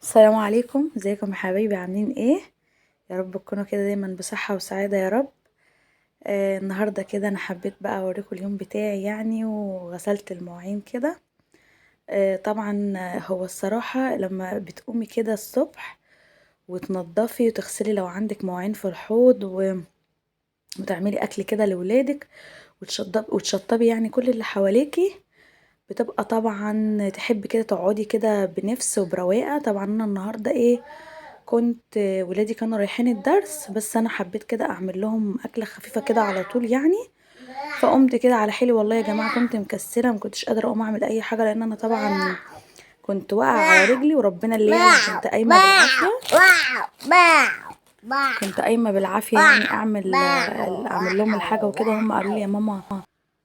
السلام عليكم، ازيكم يا حبايبي؟ عاملين ايه؟ يا رب تكونوا كده دايما بصحة وسعادة يا رب. النهاردة كده انا حبيت بقى اوريكم اليوم بتاعي يعني، وغسلت المواعين كده. طبعا هو الصراحة لما بتقومي كده الصبح وتنضفي وتغسلي لو عندك مواعين في الحوض وتعملي اكل كده لولادك وتشطبي يعني كل اللي حواليكي، بتبقى طبعا تحب كده تقعدي كده بنفس وبرواقه. طبعا انا النهارده ايه، كنت ولادي كانوا رايحين الدرس، بس انا حبيت كده اعمل لهم اكله خفيفه كده على طول يعني. فقمت كده على حيلي، والله يا جماعه كنت مكسله، ما كنتش قادره اقوم اعمل اي حاجه، لان انا طبعا كنت واقعه على رجلي وربنا اللي يعلم. كنت قايمه بالعافيه، كنت قايمه بالعافيه يعني اعمل لهم الحاجه وكده. هم قالوا لي يا ماما،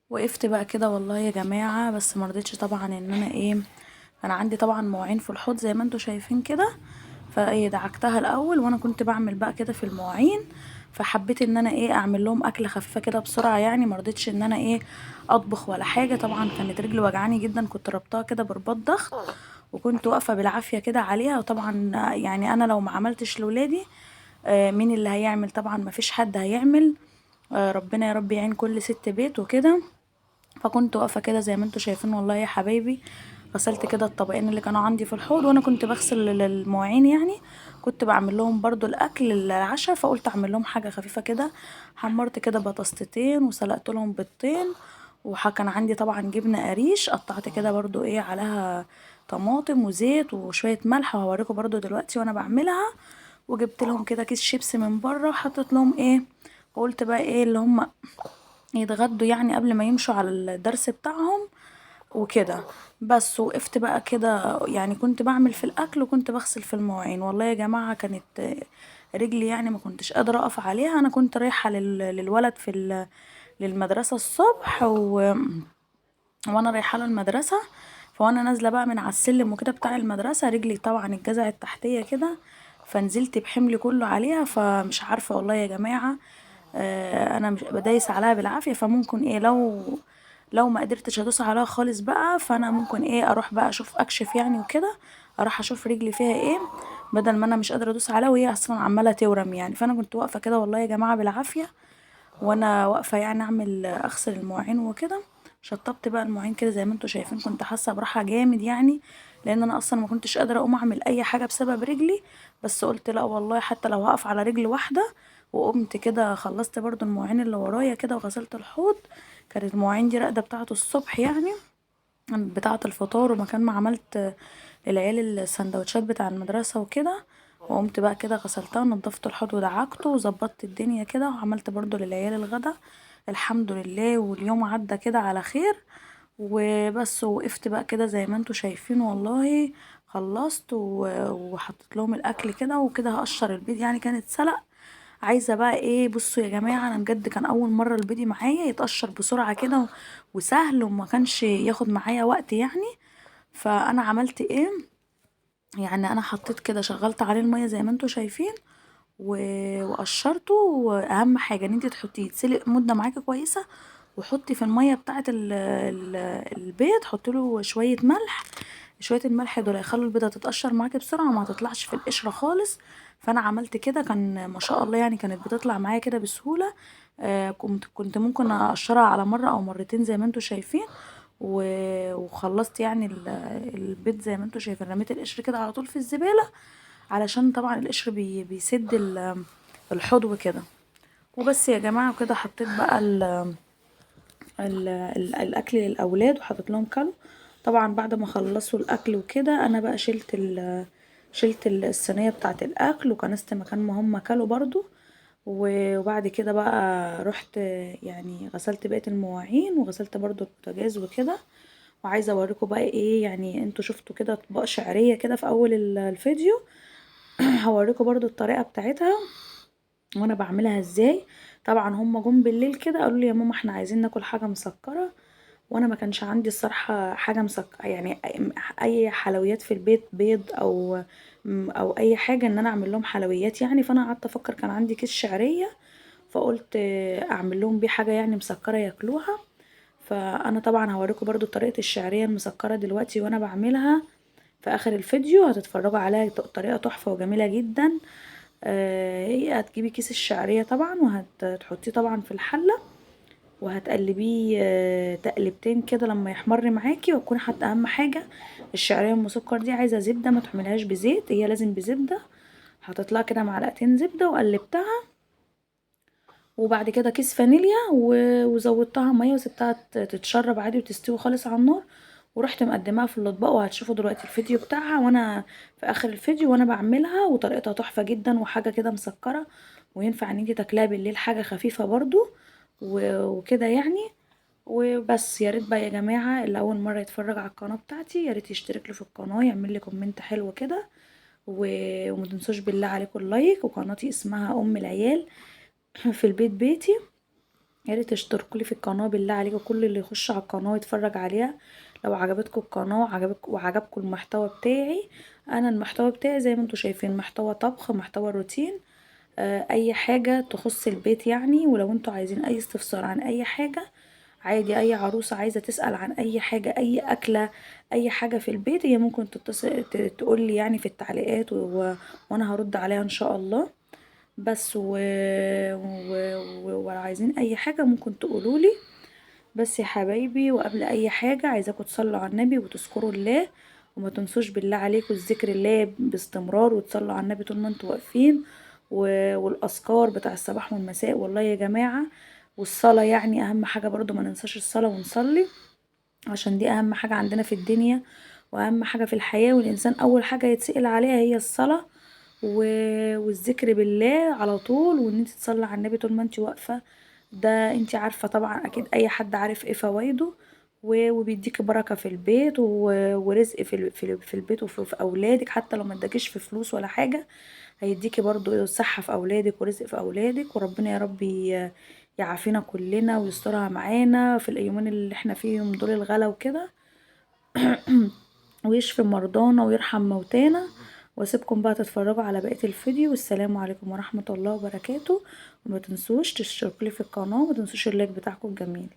وقفت بقى كده والله يا جماعه، بس مرضتش طبعا ان انا ايه، انا عندي طبعا مواعين في الحوض زي ما انتوا شايفين كده. فايه دعكتها الاول وانا كنت بعمل بقى كده في المواعين، فحبيت ان انا ايه اعمل لهم اكله خفيفه كده بسرعه يعني. مرضتش ان انا ايه اطبخ ولا حاجه. طبعا كانت رجلي وجعاني جدا، كنت ربطها كده برباط ضغط، وكنت واقفه بالعافيه كده عليها. وطبعا يعني انا لو ما عملتش لولادي، مين اللي هيعمل؟ طبعا ما فيش حد هيعمل. ربنا يا رب يعين كل ست بيت وكده. فكنت واقفه كده زي ما انتوا شايفين والله يا حبايبي. غسلت كده الطبقين اللي كانوا عندي في الحوض، وانا كنت بغسل المواعين يعني. كنت بعمل لهم برضو الاكل العشاء، فقلت اعمل لهم حاجه خفيفه كده. حمرت كده بطاطستين وسلقت لهم بيضتين، وكان عندي طبعا جبنه قريش، قطعت كده برضو ايه عليها طماطم وزيت وشويه ملح، وهوريكم برضو دلوقتي وانا بعملها. وجبت لهم كده كيس شيبسي من بره وحطيت لهم ايه، وقلت بقى ايه اللي هم يتغدوا يعني قبل ما يمشوا على الدرس بتاعهم وكده. بس وقفت بقى كده يعني، كنت بعمل في الاكل وكنت بغسل في المواعين. والله يا جماعة كانت رجلي يعني ما كنتش قادرة اقف عليها. انا كنت رايحة للولد للمدرسة الصبح وانا رايحة له المدرسة. فوانا نازلة بقى من على السلم وكده بتاع المدرسة، رجلي طبعا اتجزعت تحتية كده، فنزلت بحملي كله عليها. فمش عارفة والله يا جماعة، انا مش بدايس عليها بالعافيه. فممكن ايه لو ما قدرتش ادوس عليها خالص بقى، فانا ممكن ايه اروح بقى اشوف اكشف يعني وكده، اروح اشوف رجلي فيها ايه، بدل ما انا مش قادره ادوس عليها وهي اصلا عماله تورم يعني. فانا كنت واقفه كده والله يا جماعه بالعافيه، وانا واقفه يعني اغسل المواعين وكده. شطبت بقى المواعين كده زي ما انتوا شايفين، كنت حاسه براحه جامد يعني، لان انا اصلا ما كنتش قادره اقوم اعمل اي حاجه بسبب رجلي. بس قلت لا والله، حتى لو هقف على رجل واحده. وقمت كده خلصت برضو المواعين اللي ورايا كده وغسلت الحوض. كانت المواعين دي راقده بتاعه الصبح يعني، بتاعة الفطار، ومكان ما عملت للعيال السندوتشات بتاع المدرسة وكده. وقمت بقى كده غسلتها ونضفت الحوض ودعكته وظبطت الدنيا كده، وعملت برضو للعيال الغدا. الحمد لله، واليوم عدى كده على خير. وبس وقفت بقى كده زي ما انتوا شايفين والله. خلصت وحطيت لهم الاكل كده وكده، هقشر البيض يعني كانت سلق. عايزه بقى ايه، بصوا يا جماعه، انا بجد كان اول مره البيض معايا يتقشر بسرعه كده وسهل، وما كانش ياخد معايا وقت يعني. فانا عملت ايه، يعني انا حطيت كده، شغلت عليه الميه زي ما انتوا شايفين وقشرته. واهم حاجه ان انت تحطيه يتسلق مده معاكي كويسه. وحطي في الميه بتاعه البيض، حطي له شويه ملح. شويه الملح دول هيخلوا البيضه تتقشر معاكي بسرعه وما تطلعش في القشره خالص. فانا عملت كده، كان ما شاء الله يعني كانت بتطلع معايا كده بسهوله. كنت ممكن اقشرها على مره او مرتين زي ما انتوا شايفين. وخلصت يعني البيض زي ما انتوا شايفين، رميت القشر كده على طول في الزباله، علشان طبعا القشر بيسد الحوض وكده. وبس يا جماعه كده حطيت بقى الاكل للاولاد وحطيت لهم كلو. طبعا بعد ما خلصوا الاكل وكده، انا بقى شلت الصينيه بتاعه الاكل وكنست مكان ما هم كلوا برضو. وبعد كده بقى رحت يعني غسلت بقيه المواعين، وغسلت برضو البوتاجاز وكده. وعايزه اوريكم بقى ايه، يعني انتوا شفتوا كده اطباق شعريه كده في اول الفيديو. هوريكم برضو الطريقه بتاعتها وانا بعملها ازاي. طبعا هم جم بالليل كده قالوا لي يا ماما احنا عايزين ناكل حاجه مسكره، وانا ما كانش عندي الصراحه حاجه مسكره يعني، اي حلويات في البيت، بيض او اي حاجه ان انا اعمل لهم حلويات يعني. فانا قعدت افكر، كان عندي كيس شعريه، فقلت اعمل لهم بيه حاجه يعني مسكره ياكلوها. فانا طبعا هوريكم برضو طريقه الشعريه المسكره دلوقتي وانا بعملها. في اخر الفيديو هتتفرجوا عليها طريقة تحفة وجميلة جدا. هي هتجيبي كيس الشعرية طبعا وهتحطيه طبعا في الحلة وهتقلبيه تقلبتين كده لما يحمر معاكي، وتكون حاطه اهم حاجه الشعريه المسكر دي عايزه زبده، ما تحملهاش بزيت، هي لازم بزبده. هتطلع كده معلقتين زبده وقلبتها، وبعد كده كيس فانيليا وزودتها ميه وسبتها تتشرب عادي وتستوي خالص على النار، ورحت مقدماها في الاطباق. وهتشوفوا دلوقتي الفيديو بتاعها وانا في اخر الفيديو وانا بعملها، وطريقتها تحفه جدا وحاجه كده مسكره، وينفع ان انتي تاكليها بالليل حاجه خفيفه برضو وكده يعني. وبس يا ريت بقى يا جماعه اللي اول مره يتفرج على القناه بتاعتي يا ريت يشترك له في القناه، يعمل لي كومنت حلو كده، وما تنسوش بالله عليكم اللايك. وقناتي اسمها ام العيال في البيت بيتي، يا ريت تشتركوا لي في القناه بالله عليكم، كل اللي يخش على القناه يتفرج عليها. لو عجبتكم القناه وعجبكم المحتوى بتاعي، انا المحتوى بتاعي زي ما انتم شايفين محتوى طبخ، محتوى روتين، اي حاجه تخص البيت يعني. ولو انتوا عايزين اي استفسار عن اي حاجه عادي، اي عروسه عايزه تسال عن اي حاجه، اي اكله، اي حاجه في البيت، هي ممكن تتصل تقول لي يعني في التعليقات وانا هرد عليها ان شاء الله. بس ولو عايزين اي حاجة ممكن تقولولي. بس يا حبايبي، وقبل اي حاجة عايزاكم تصلوا على النبي وتذكروا الله، وما تنسوش بالله عليكم الذكر الله باستمرار، وتصلوا على النبي طول ما انتوا واقفين، والاذكار بتاع الصباح والمساء والله يا جماعة. والصلاة يعني اهم حاجة برضو، ما ننساش الصلاة ونصلي، عشان دي اهم حاجة عندنا في الدنيا واهم حاجة في الحياة. والانسان اول حاجة يتسأل عليها هي الصلاة والذكر بالله على طول، وان انت تصلي على النبي طول ما انت واقفة. ده انت عارفة طبعا، اكيد اي حد عارف ايه فوائده، وبيديك بركة في البيت ورزق في البيت وفي اولادك، حتى لو ما اداكيش في فلوس ولا حاجة هيديكي برضو صحة في اولادك ورزق في اولادك. وربنا يا رب يعافينا كلنا ويسترها معانا في الايامين اللي احنا فيهم دول الغلا وكده ويشفي مرضانا ويرحم موتانا. واسيبكم بقى تتفرجوا على بقية الفيديو، والسلام عليكم ورحمة الله وبركاته. وما تنسوش تشتركوا لي في القناة، وما تنسوش اللايك بتاعكم الجميل.